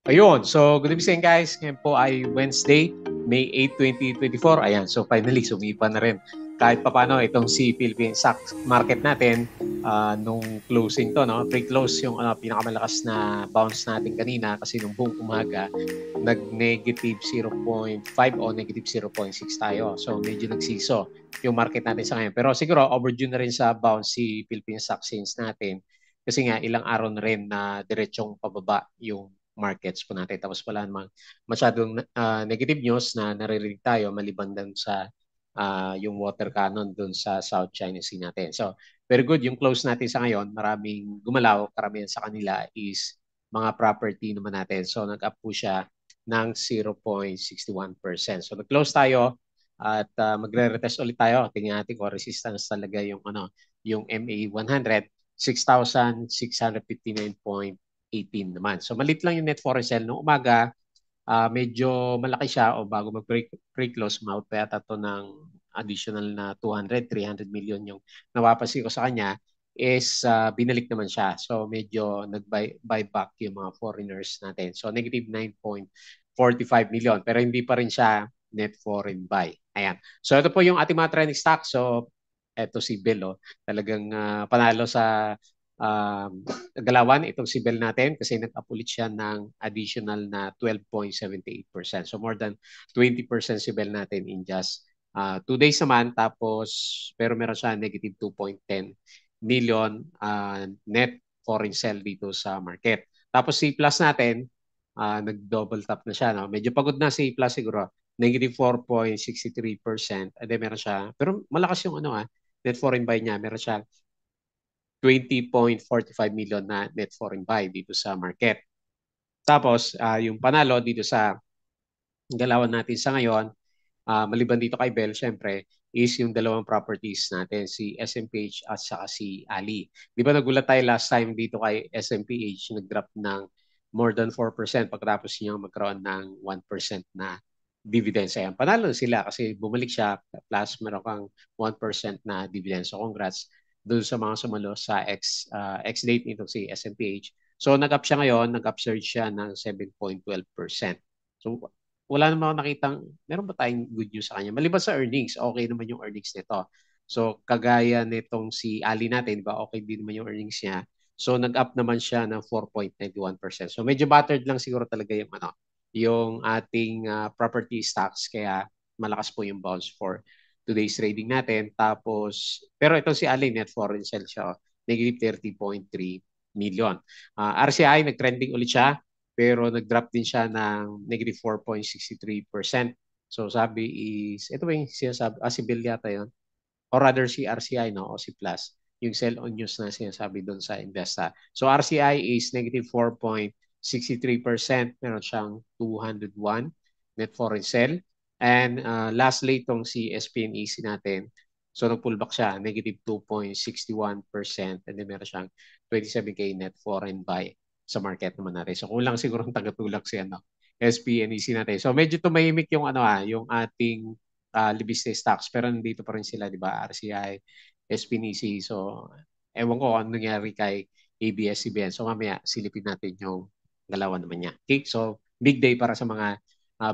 Ayun. So, good evening guys. Ngayon po ay Wednesday, May 8, 2024. Ayan. So, finally, sumipa na rin. Kahit papano itong si Philippine stock market natin nung closing to, no? Pre-close yung pinakamalakas na bounce natin kanina kasi nung buong umaga, nag-negative 0.5 o negative 0.6 tayo. So, medyo nagsiso yung market natin sa ngayon. Pero siguro, overdue na rin sa bounce si Philippine stock since natin. Kasi nga, ilang araw na rin na diretsong pababa yung markets po natin. Tapos wala namang masyadong negative news na naririnig tayo maliban din sa yung water cannon dun sa South China Sea natin. So, very good. Yung close natin sa ngayon, maraming gumalaw. Karamihan sa kanila is mga property naman natin. So, nag-up po siya ng 0.61%. So, nag-close tayo at magre-retest ulit tayo. Tingnan natin kung resistance talaga yung yung MA100, 6,659.18 naman. So malit lang yung net foreign sale nung umaga. Medyo malaki siya o bago mag-pre-close, umabot pa yata to ng additional na 200, 300 million yung napapansin ko sa kanya is binalik naman siya. So medyo nag-buy back yung mga foreigners natin. So negative 9.45 million pero hindi pa rin siya net foreign buy. Ayan. So ito po yung ating mga trending stock. So eto si Bill, oh, talagang panalo sa galawan itong si Bell natin kasi nag-up siya ng additional na 12.78%. So more than 20% si Bell natin in just 2 days naman. Tapos, pero meron siya negative 2.10 million net foreign sell dito sa market. Tapos si Plus natin, nag-double tap na siya. No? Medyo pagod na si Plus siguro. Negative 4.63%. And then meron siya, pero malakas yung net foreign buy niya. Meron siya 20.45 million na net foreign buy dito sa market. Tapos, yung panalo dito sa galawan natin sa ngayon, maliban dito kay Bell, syempre, is yung dalawang properties natin, si SMPH at saka si Ali. Di ba nagulat tayo last time dito kay SMPH, nag-drop ng more than 4% pagkatapos niya magkaroon ng 1% na dividends. Ayan, panalo sila kasi bumalik siya plus meron kang 1% na dividends. So congrats doon sa mga sumalo sa X-date nito si SMPH. So nag-up siya ngayon, nag-upsurge siya ng 7.12%. So wala naman ako nakitang, meron ba tayong good news sa kanya? Maliban sa earnings, okay naman yung earnings nito. So, kagaya nitong si Ali natin, di ba, okay din naman yung earnings niya. So, nag-up naman siya ng 4.91%. So, medyo battered lang siguro talaga yung ating property stocks. Kaya, malakas po yung bounce for today's trading natin. Tapos, pero itong si Ali, net foreign sell siya, negative 30.3 million. RCI, nag-trending ulit siya pero nag-drop din siya ng negative 4.63%. So sabi is, ito ba yung sinasabi, si Bill yata yun? Or rather si RCI, no? O si Plus. Yung sell on news na sinasabi doon sa Investa. So RCI is negative 4.63%. Meron siyang 201 net foreign sell. And lastly, itong si SPNEC natin. So nag-pullback siya, negative 2.61%. And then meron siyang 27K net foreign buy sa market naman natin. So kulang siguro ang tagatulak si SPNEC natin. So medyo tumahimik yung ating libis na stocks pero nandito pa rin sila, di ba? RCI, SPNEC. So ewan ko ano nangyari kay ABS-CBN. So mamaya silipin natin yung galawan naman niya. Okay? So big day para sa mga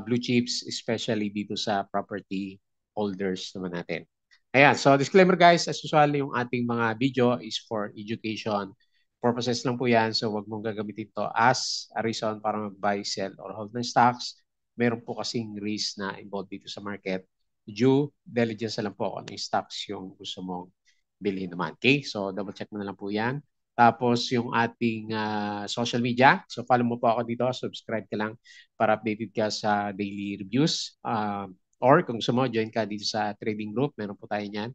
blue chips, especially dito sa property holders naman natin. Ayan, so disclaimer guys, as usual, yung ating mga video is for education purposes lang po yan. So wag mong gagamitin to as a reason para mag-buy, sell, or hold ng stocks. Meron po kasing risk na involved dito sa market. Due diligence na lang po kung ano yung stocks yung gusto mong bilhin naman. Okay? So double check mo na lang po yan. Tapos yung ating social media. So follow mo po ako dito. Subscribe ka lang para updated ka sa daily reviews. Or kung gusto mo, join ka dito sa trading group. Meron po tayo niyan.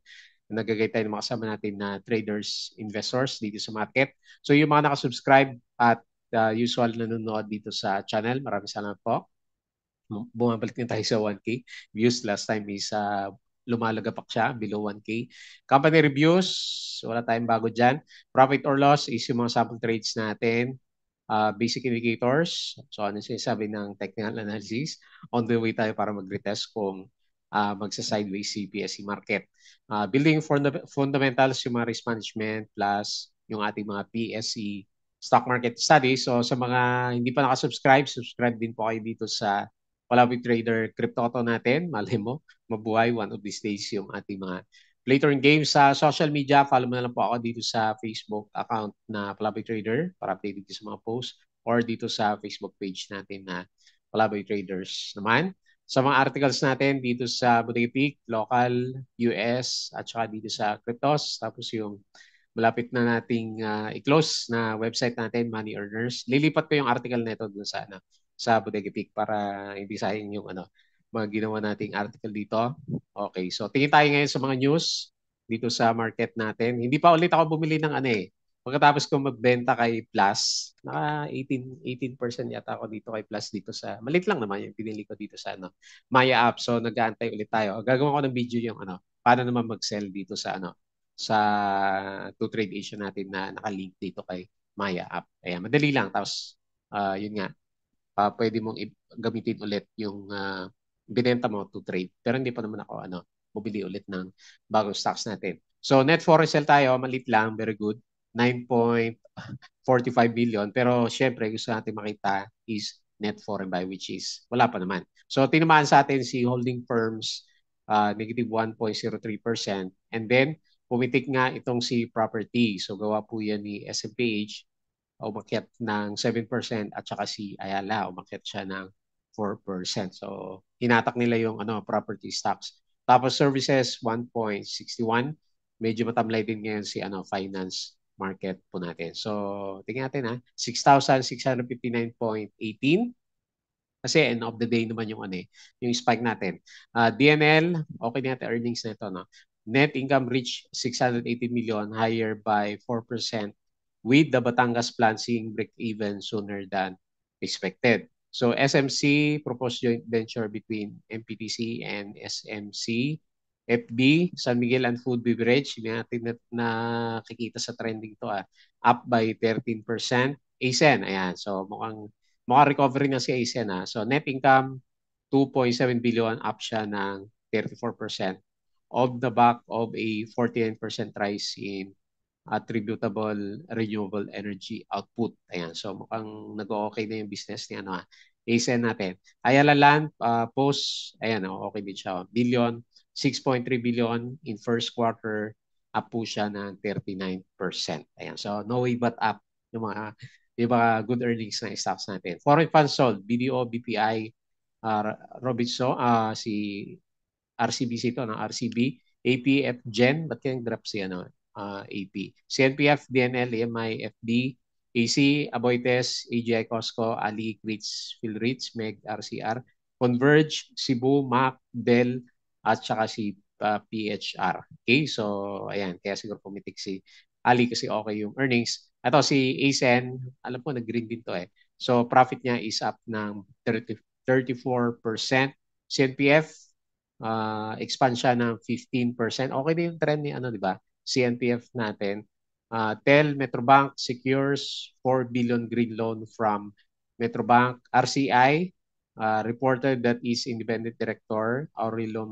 Nagagay tayo ng mga kasama natin na traders, investors dito sa market. So yung mga nakasubscribe at usual nanonood dito sa channel, maraming salamat po. Bumabalik na tayo sa 1K views. Last time is lumalagapak siya below 1K. Company reviews, wala tayong bago dyan. Profit or loss is yung mga sample trades natin. Basic indicators, so ano sinasabi ng technical analysis. On the way tayo para mag-retest kung magsa-sideways si PSE market. Building fundamentals, yung mga risk management plus yung ating mga PSE stock market study. So sa mga hindi pa nakasubscribe, subscribe din po kayo dito sa Palawi Trader Crypto Auto natin. Malay mo, mabuhay one of these days yung ating mga play to earn games sa social media. Follow mo na lang po ako dito sa Facebook account na Palawi Trader para update dito sa mga posts or dito sa Facebook page natin na Palawi Traders naman. Sa mga articles natin dito sa Bodega Peak, local, US, at saka dito sa Cryptos. Tapos yung malapit na nating i-close na website natin, Money Earners. Lilipat ko yung article nito dun sa sa Bodega Peak para hindi sayang yung mga ginawa nating article dito. Okay, so tingin tayo ngayon sa mga news dito sa market natin. Hindi pa ulit ako bumili ng pagkatapos ko magbenta kay Plus, naka 18% yata ako dito kay Plus dito sa, malit lang naman yung pinili ko dito sa Maya app. So nag-aantay ulit tayo. Gagawa ko ng video yung paano naman mag-sell dito sa sa to trade Asia natin na nakalink dito kay Maya app. Ayan, madali lang. Tapos, yun nga, pwede mong gamitin ulit yung binenta mo to trade. Pero hindi pa naman ako bumili ulit ng bagong stocks natin. So, net foreign sale tayo, malit lang, very good. 9.45 billion. Pero, syempre, gusto natin makita is net foreign buy, which is wala pa naman. So, tinamaan sa atin si holding firms, negative 1.03%. And then, pumitik nga itong si property. So gawa po yan ni SMPH, umakyat ng 7% at saka si Ayala, umakyat siya ng 4%. So hinatak nila yung property stocks. Tapos services 1.61. Medyo matamlay din ngayon si finance market po natin. So tingnan natin 6,659.18. Kasi end of the day naman yung yung spike natin. DNL, okay na natin earnings nito, no? Net income reached 680 million, higher by 4% with the Batangas plant seeing break even sooner than expected. So SMC proposed joint venture between MPTC and SMC. FB, San Miguel and Food Beverage, hindi natin nakikita sa trending to up by 13%. ASEN, ayan. So mukhang recovery na si ASEN So net income 2.7 billion, up siya ng 34% of the back of a 49% rise in attributable renewable energy output. Ayan, so mukhang nag-okay na yung business ni ASEN natin. Ayala Land, post, ayan, okay din siya. 6.3 billion in first quarter, up po siya ng 39%. Ayan, so no way but up yung mga good earnings na stocks natin. Foreign funds sold, BDO, BPI, Robinson, si RCBC ito, RCB, APF Gen, ba't kayang drop si AP? CNPF, DNL, EMI, FD, AC, Aboites, AGI Costco, Ali, Grits, Philrich, MEG, RCR, Converge, Cebu, MAC, Dell, at saka si PHR. Okay, so ayan, kaya siguro pumitik si Ali kasi okay yung earnings. Ito si ASEN, alam ko nag-green din to So profit niya is up ng 34%. CNPF, expand siya ng 15%. Okay din yung trend ni di ba? CNPF natin. TEL, Metrobank secures 4 billion green loan from Metrobank. RCI reported that its independent director, Aurelio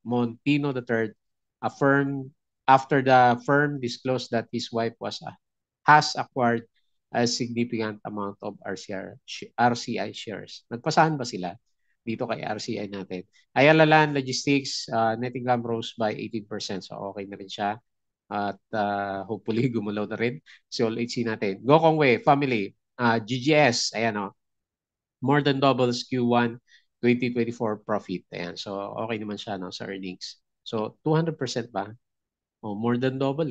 Montino III, affirmed after the firm disclosed that his wife has acquired a significant amount of RCI shares. Nagpasahan ba sila dito kay RCI natin? Ayala Land Logistics, net income rose by 18%. So okay na rin siya. At hopefully gumalaw na rin si All HC natin. Gokong Way, Family, GGS, ayan more than doubles Q1 2024 profit. Ayan, so okay naman siya sa earnings. So 200% ba? More than double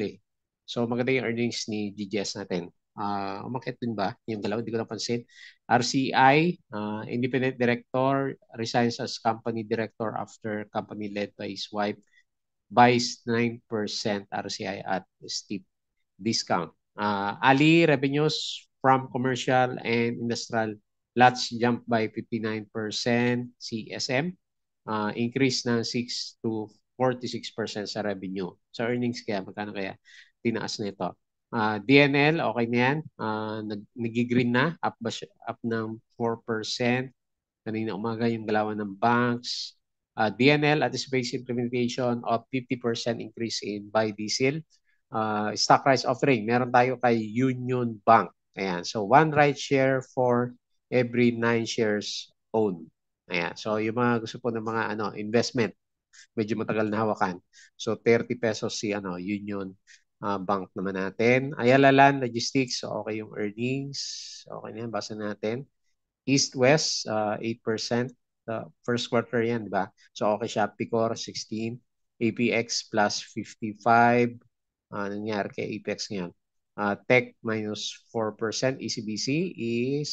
So maganda yung earnings ni GGS natin. Umakit din ba yung dalawa? Hindi ko napansin. RCI, independent director, resigns as company director after company led by his wife, buys 9% RCI at steep discount. Ali, revenues from commercial and industrial lots jumped by 59%. CSM, increase ng 6 to 46% sa revenue. Sa earnings kaya, magkano kaya tinaas na ito? DNL, okay na yan. Nag-green na, up ng 4%. Kanina umaga yung galawan ng banks. DNL anticipates implementation of 50% increase in biodiesel. Stock price offering, meron tayo kay Union Bank. Ayan. So, 1 right share for every 9 shares owned. Ayan. So, yung mga gusto po ng mga investment, medyo matagal na hawakan. So, 30 pesos si Union Bank naman natin. Ayala Land Logistics, so okay yung earnings. Okay na yan, basa natin. East-West, 8%. First quarter yan, di ba? So, okay siya. Picor, 16. APX plus 55. Nangyari kay Apex ngayon. Tech minus 4%. ECBC is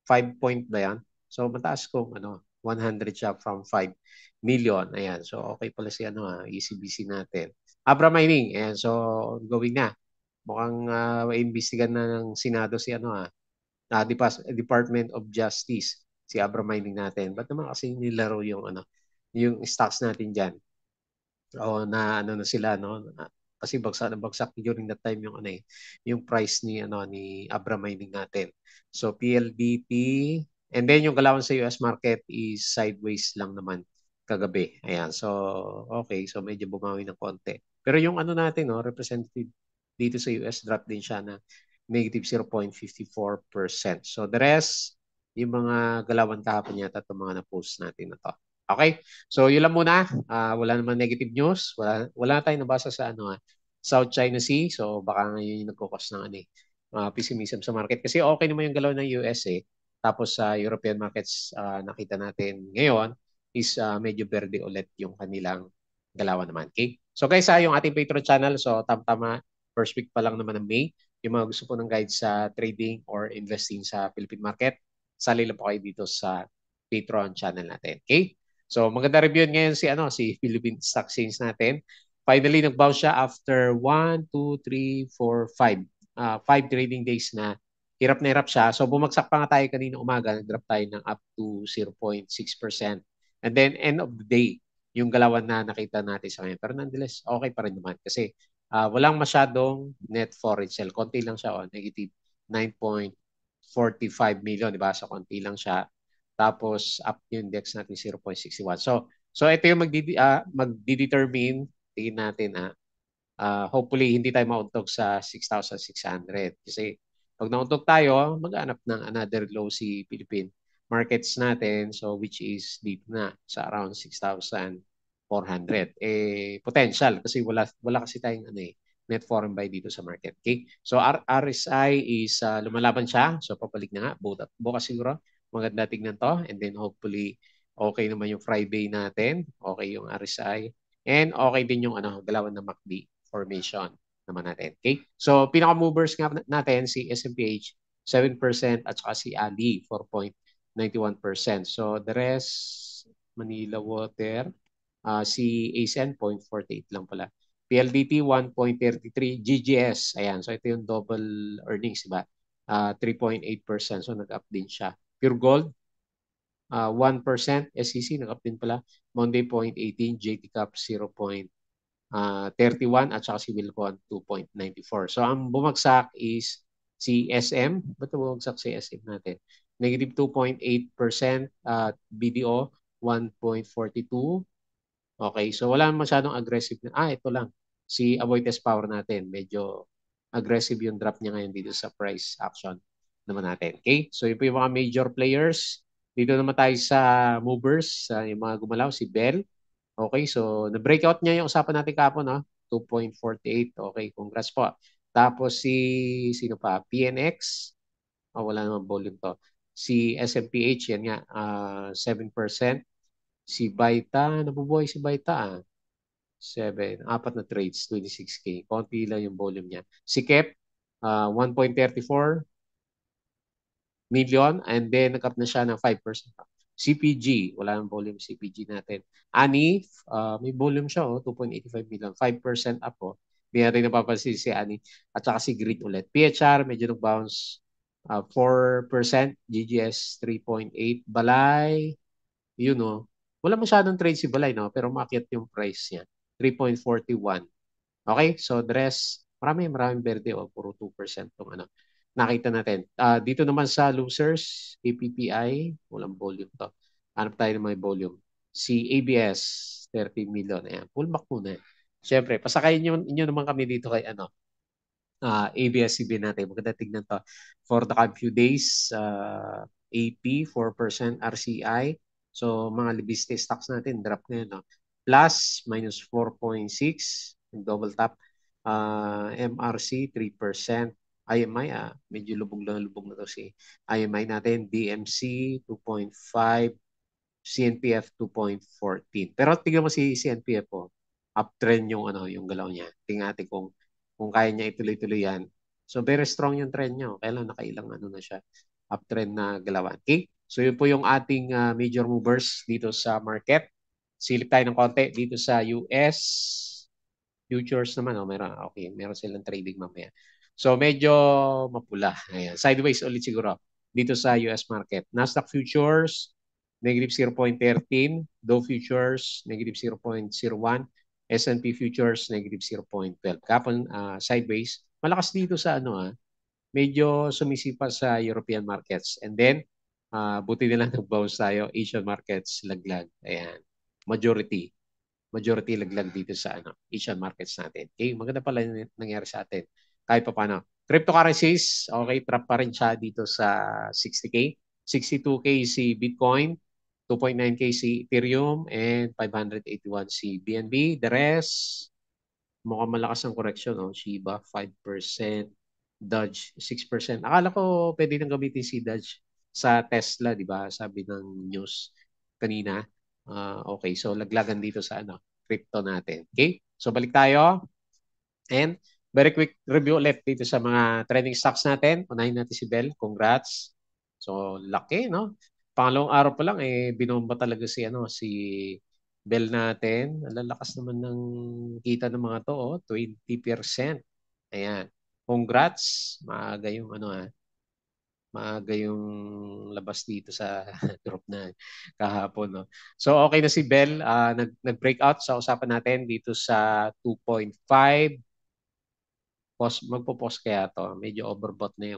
5 point ba yan? So, mataas kung 100 siya from 5 million. Ayan. So, okay pala si ECBC natin. Abra Mining. Ayan. So, going na. Mukhang imbestigan na ng Senado si Department of Justice, si Abra Mining natin. Ba't naman kasi nilaro yung stocks natin dyan? O na na sila, no? Kasi bagsak na bagsak during that time yung price ni Abra Mining natin. So PLDT, and then yung galawan sa US market is sideways lang naman kagabi. Ayan. So okay, so medyo bumawi ng konti. Pero yung natin, no, representative dito sa US drop din siya na negative 0.54%. So the rest, yung mga galawan kahapon yata itong mga na-post natin na to. Okay? So yun lang muna. Wala naman negative news. Wala na tayong nabasa sa South China Sea. So baka ngayon yung nagkukos ng pessimism sa market. Kasi okay naman yung galaw ng US eh. Tapos sa European markets, nakita natin ngayon is medyo verde ulit yung kanilang galawan naman. Okay? So guys, yung ating Patreon channel. So tama-tama, first week pa lang naman ng May. Yung mga gusto po ng guide sa trading or investing sa Philippine market, sali lang po kayo dito sa Patreon channel natin. Okay? So maganda review ngayon si Philippine Stock Exchange natin. Finally nag-bounce siya after 1, 2, 3, 4, 5. 5 trading days na hirap siya. So bumagsak pa nga tayo kanina umaga, nag-drop tayo ng up to 0.6%. And then end of the day, yung galawan na nakita natin sa ngayon. Pero nonetheless, okay pa rin naman kasi walang masyadong net foreign sale. Konti lang siya, negative 9.45 million, di ba? So konti lang siya. Tapos up yung index natin 0.61. So ito yung magdi-determine, tingin natin hopefully hindi tayo mauntog sa 6,600 kasi pag nauntog tayo, maghanap ng another low si Philippine markets natin, so which is dito na sa around 6,400. Potential kasi wala kasi tayong net foreign buy dito sa market. Okay? So RSI is lumalaban siya. So papalik na nga. Bukas siguro maganda tignan to. And then hopefully okay naman yung Friday natin. Okay yung RSI. And okay din yung galawan ng MACD formation naman natin. Okay? So pinaka-movers nga natin si SMPH 7% at saka si Ali 4.91%. So the rest, Manila Water, si ASEAN 0.48 lang pala. PLDT 1.33, GGS, ayan. So ito yung double earnings, diba? 3.8%. So nag-up din siya. Pure Gold, 1%. SEC, nag-up din pala. Monday 0.18, JT Cap 0.31 at saka si Wilcon 2.94. So ang bumagsak is si SM. Ba't bumagsak si SM natin? Negative 2.8%. BDO 1.42. Okay, so wala masyadong aggressive. Ito lang. Si Avoites Power natin. Medyo aggressive yung drop niya ngayon dito sa price action naman natin. Okay, so yun po yung mga major players. Dito naman tayo sa movers. Yung mga gumalaw, si Bell. Okay, so na-breakout niya yung usapan natin kahapon, no? 2.48. Okay, congrats po. Tapos sino pa? PNX. Wala namang volume to. Si SMPH, yan nga, 7%. Si Baita, nabubuhay si Baita 4 na trades, 26K. Konti lang yung volume niya. Si Kep, 1.34 million and then nag-up na siya ng 5%. CPG, wala nang volume CPG natin. ANI, may volume siya 2.85 million, 5% up May rin napapansin si ANI at saka si Grid ulit. PHR, medyo nag-bounce 4%, GGS 3.8, Balay, wala masyadong trade si Balay, no? Pero umakyat yung price niya. 3.41. Okay? So, the rest, maraming verde puro 2% tong nakita natin. Dito naman sa losers, APPI, walang volume to. Hanap tayo ng may volume. Si ABS, 30 million. Ayan, pullback muna. Siyempre, pasakayin inyo naman kami dito kay ABS-CBN natin. Maganda tignan to. For the few days, AP, 4%, RCI. So, mga libiste stocks natin, drop ngayon. No? Plus, minus 4.6, double top. MRC, 3%. IMI, medyo lubog na to si IMI natin. DMC, 2.5. CNPF 2.14. Pero tingnan mo si CNPF po, uptrend yung galaw niya. Tingnan natin kung kaya niya ituloy-tuloy yan. So very strong yung trend niya. Kaya lang nakailang na siya. Uptrend na galawan. Okay? So yun po yung ating major movers dito sa market. Silip tayo ng konti dito sa US. Futures naman, meron silang trading mamaya. So medyo mapula. Ayan. Sideways ulit siguro dito sa US market. Nasdaq Futures, negative 0.13. Dow Futures, negative 0.01. S&P Futures, negative 0.12. Kapon, sideways. Malakas dito sa medyo sumisipa sa European markets. And then, buti nila nag-bounce tayo. Asian markets, laglag. Ayan. Majority laglag dito sa Asian markets natin. Okay, maganda pala yung nangyari sa atin. Kahit pa paano. Cryptocurrencies, okay, trap pa rin siya dito sa 60K. 62K si Bitcoin, 2.9K si Ethereum, and 581 si BNB. The rest, mukhang malakas ang correction. Shiba, 5%. Dodge, 6%. Akala ko pwede nang gamitin si Dodge sa Tesla, di ba? Sabi ng news kanina. Okay, so laglagan dito sa crypto natin. Okay? So balik tayo. And very quick review ulit dito sa mga trending stocks natin. Unahin natin si Bell. Congrats. So laki, no? Pangalawang araw pa lang binomba talaga si Bell natin. Ang lalakas naman ng kita ng mga to, 20%. Ayan. Congrats. Maaga yung labas dito sa group na kahapon. No? So okay na si Bell. Nag-breakout sa usapan natin dito sa 2.5. Magpo-post kaya to. Medyo overbought na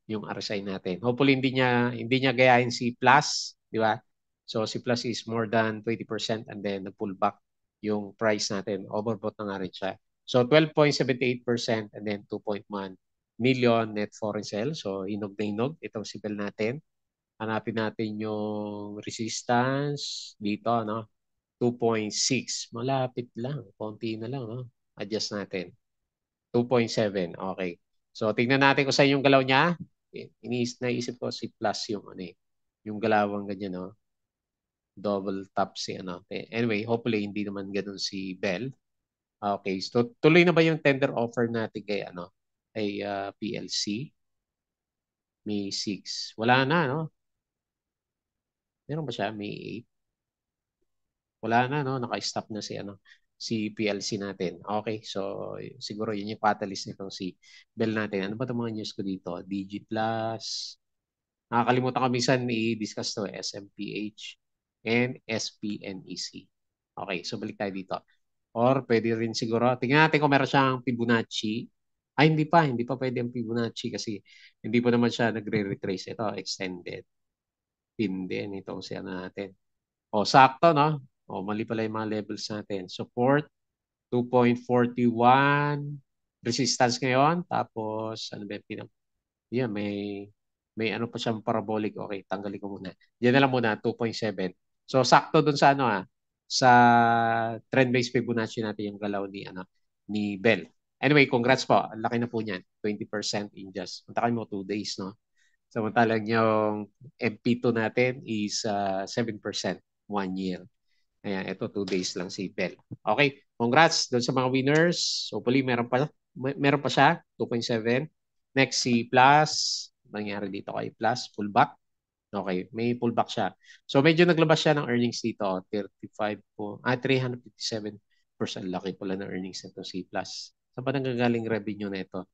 yung RSI natin. Hopefully hindi niya gayahin si Plus, di ba? So si Plus is more than 20% and then nag-pull back yung price natin. Overbought na nga rin siya. So 12.78% and then 2.1 million net foreign sales. So hinog na hinog itong si Bell natin. Hanapin natin yung resistance dito, no? 2.6. Malapit lang. Konti na lang, no? Adjust natin. 2.7. Okay. So, tingnan natin kung saan yung galaw niya. Naisip ko si plus yung galawang ganyan, no? Double tap si Anyway, hopefully hindi naman ganun si Bell. Okay. So, tuloy na ba yung tender offer natin kay PLC? May 6. Wala na, no? Meron ba siya? May 8. Wala na, no? Naka-stop na si PLC natin. Okay, so siguro yun yung catalyst nitong si Bell natin. Ano ba itong mga news ko dito? DG Plus. Nakakalimutan ko minsan i-discuss to, SMPH and SPNEC. Okay, so balik tayo dito. Or pwede rin siguro, tingnan natin kung meron siyang Fibonacci. Ay, hindi pa pwede ang Fibonacci kasi hindi pa naman siya nagre-retrace. Ito, extended. Pin din itong siya natin. Sakto, no? Mali pala yung mga levels natin. Support, 2.41. Resistance ngayon. Tapos, ano ba yung yeah, may ano pa siyang parabolic. Okay, tanggalin ko muna. Yan na lang muna, 2.7. So, sakto dun sa sa trend-based Fibonacci natin yung galaw ni Bell. Anyway, congrats po. Ang laki na po niyan. 20% in just, punta kayo mo 2 days, no? Samantalang yung MP2 natin is 7% 1 year. Ayan, ito 2 days lang si Bell. Okay, congrats doon sa mga winners. Hopefully meron pa siya, 2.7. Next si Plus, nangyari dito kay Plus, pullback. Okay, may pullback siya. So medyo naglabas siya ng earnings dito, 357%. Laki pala ng earnings nito si Plus. Saan pa nanggagaling revenue na ito?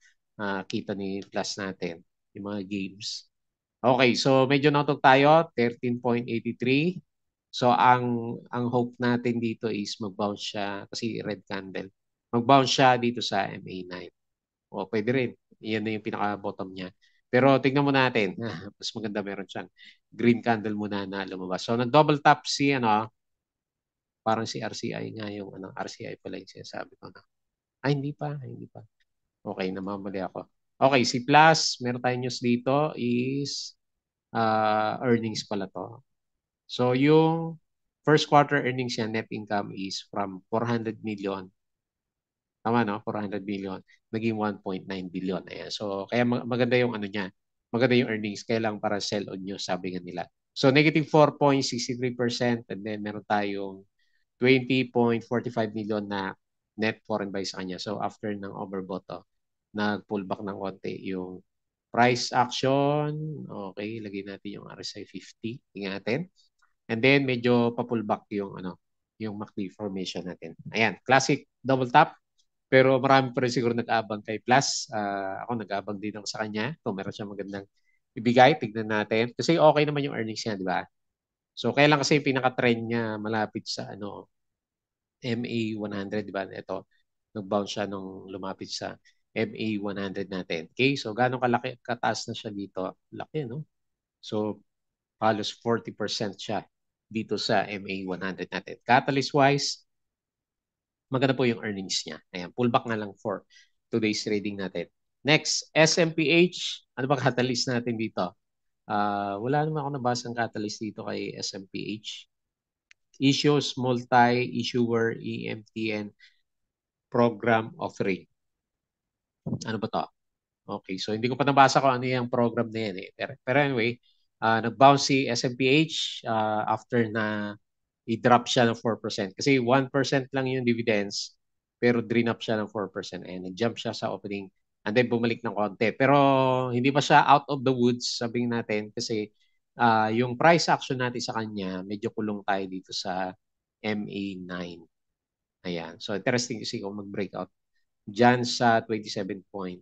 Kita ni Plus natin, yung mga games. Okay, so medyo natog tayo, 13.83. So ang hope natin dito is mag-bounce siya kasi red candle. Mag-bounce siya dito sa MA9. O pwede rin. Yan na yung pinaka-bottom niya. Pero tingnan mo natin. Mas maganda meron siyang green candle muna na lumabas. So nag-double tap si parang si RCI nga yung RCI pala yung sinasabi ko na. Ay, hindi pa. Okay, namamali ako. Okay, si Plus, meron tayong news dito is earnings pala to. So yung first quarter earnings niya, net income is from 400 million. Tama no? 400 million. Naging 1.9 billion. Ayan. So kaya maganda yung ano niya. Maganda yung earnings. Kaya lang para sell on news, sabi nga nila. So negative 4.63% and then meron tayong 20.45 million na net foreign buy sa kanya. So after ng overbought to, nag-pullback ng konti yung price action. Okay, lagay natin yung RSI 50. Tingnan natin. And then medyo pa-pullback yung ano, yung MACD formation natin. Ayan, classic double tap. Pero marami pa rin siguro nag-aabang kay Plus. Ako nag-aabang din ako sa kanya. Kung meron siya magandang ibigay, tignan natin. Kasi okay naman yung earnings niya, di ba? So, kailan kasi yung pinaka-trend niya malapit sa ano, MA 100, di ba? Ito, nag-bounce siya nung lumapit sa MA 100 natin. Okay, so gano'ng kalaki, kataas na siya dito? Laki, no? So, halos 40% siya dito sa MA 100 natin. Catalyst-wise, maganda po yung earnings niya. Ayan, pullback na lang for today's trading natin. Next, SMPH. Ano ba catalyst natin dito? Wala naman ako nabasang catalyst dito kay SMPH. Issues, multi-issuer, EMTN, program offering. Ano ba to? Okay, so hindi ko pa nabasa kung ano yung program na yan eh. Pero anyway, nag-bounce si SMPH after na i-drop siya ng 4%. Kasi 1% lang yung dividends, pero drop siya ng 4%. And nag-jump siya sa opening and then bumalik ng konti. Pero hindi pa siya out of the woods, sabihin natin, kasi yung price action natin sa kanya, medyo kulong tayo dito sa MA9. Ayan. So interesting kasi kung mag-breakout dyan sa 27.85.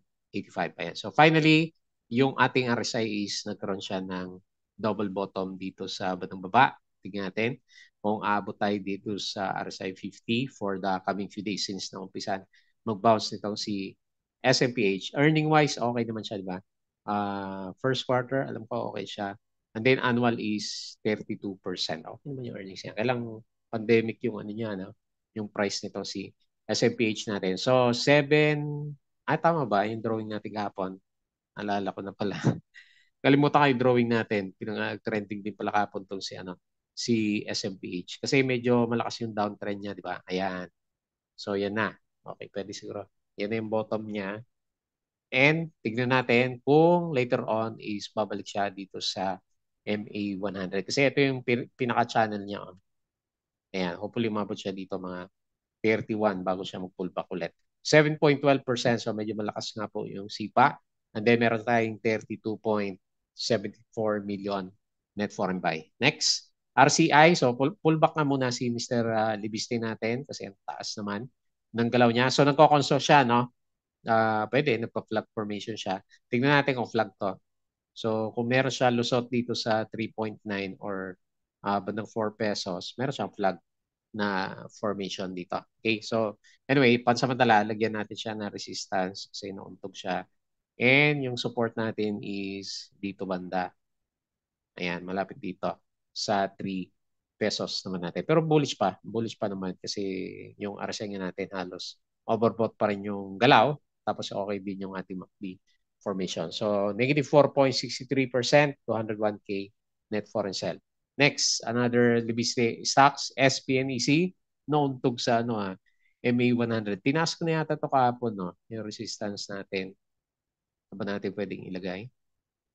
Ayan. So finally, yung ating RSI is nagkaroon siya ng double bottom dito sa batang baba. Tignan natin kung aabot tayo dito sa RSI 50 for the coming few days since na umpisan mag-bounce nitong si SMPH. Earning-wise, okay naman siya, di ba? First quarter, alam ko okay siya. And then annual is 32%. Okay naman yung earnings niya. Kailang pandemic yung ano niya, no? Yung price nito si SMPH natin. So, 7, tama ba? Yung drawing natin kahapon. Alala ko na pala. Kalimutan ko yung drawing natin. Pinag-trending din pala kahapon tong si, ano, si SMPH. Kasi medyo malakas yung downtrend niya, di ba? Ayan. So, yan na. Okay, pwede siguro. Yan na yung bottom niya. And tignan natin kung later on is babalik siya dito sa MA 100. Kasi ito yung pinaka-channel niya. Ayan, hopefully umabot siya dito mga 31 bago siya mag-pullback ulit. 7.12%, so medyo malakas nga po yung sipa. And then meron tayong 32.74 million net foreign buy. Next, RCI. So pullback na muna si Mr. Libiste natin kasi ang taas naman ng galaw niya. So nagko-conso siya, no? Pwede, nagpa-flag formation siya. Tingnan natin kung flag to. So kung meron siya lusot dito sa 3.9 or bandang 4 pesos, meron siyang flag na formation dito. Okay, so anyway, pansamantala, lagyan natin siya na resistance kasi nauntog siya. And yung support natin is dito banda. Ayan, malapit dito sa 3 pesos naman natin. Pero bullish pa naman kasi yung RSI natin halos overbought pa rin yung galaw. Tapos okay din yung ating MACD formation. So negative 4.63%, 201K net foreign sell. Next, another Libiste stocks, SPNEC, nauntog sa ano MA100. Tinask ko na yata ito kahapon, no? Yung resistance natin. Ano ba natin pwedeng ilagay?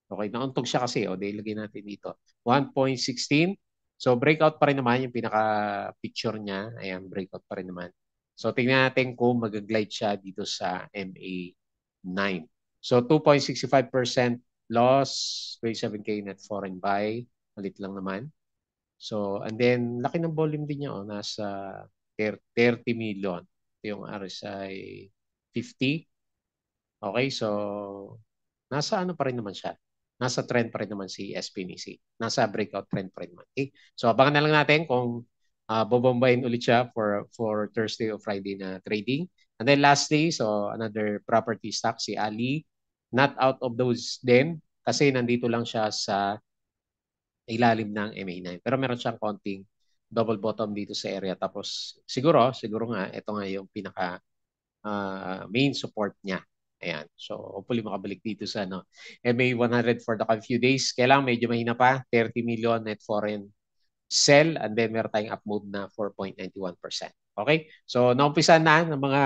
Okay, nauntog siya kasi. O, ilagay natin dito. 1.16. So, breakout pa rin naman yung pinaka-picture niya. Ayan, breakout pa rin naman. So, tingnan natin kung mag-glide siya dito sa MA9. So, 2.65% loss, 27K net foreign buy. Malit lang naman. So, and then, laki ng volume din niya. Oh, nasa 30 million. Ito yung RSI 50. Okay, so nasa ano pa rin naman siya. Nasa trend pa rin naman si SPNC. Nasa breakout trend pa rin naman. Okay? So abangan na lang natin kung bobombayin ulit siya for Thursday or Friday na trading. And then lastly, so another property stock, si Ali. Not out of those din kasi nandito lang siya sa ilalim ng MA9. Pero meron siyang konting double bottom dito sa area. Tapos siguro nga, ito nga yung pinaka main support niya. Ayan. So, hopefully makabalik dito sa MA 100 for the few days. Kailangan medyo mahina pa. 30 million net foreign sell, and then meron tayong up move na 4.91%. Okay? So, naumpisa na ng mga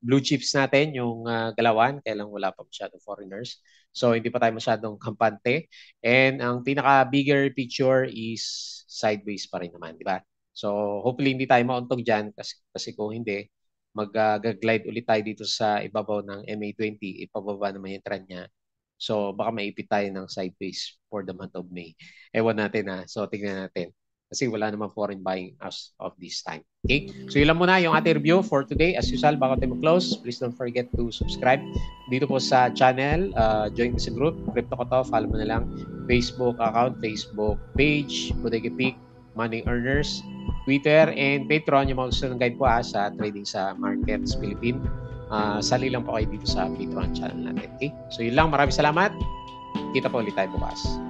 blue chips natin yung galawan. Kaya lang wala pa masyadong foreigners. So, hindi pa tayo masyadong kampante. And ang pinaka-bigger picture is sideways pa rin naman, di ba? So, hopefully hindi tayo mauntog dyan kasi kung hindi, mag-glide ulit tayo dito sa ibabaw ng MA20, ipababa naman yung trend niya. So baka maipit tayo ng sideways for the month of May. Ewan natin So tingnan natin. Kasi wala namang foreign buying as of this time. Okay? So yun lang muna yung ating review for today. As usual, bago tayo mag-close, please don't forget to subscribe dito po sa channel. Join sa group. Crypto ko to. Follow mo na lang. Facebook account, Facebook page, Bodega Peak, Money Earners, Twitter, and Patreon, yung mga gusto ng guide po sa trading sa markets Philippine. Sali lang po kayo dito sa Patreon channel natin. Okay? So yun lang. Maraming salamat. Kita po ulit tayo bukas.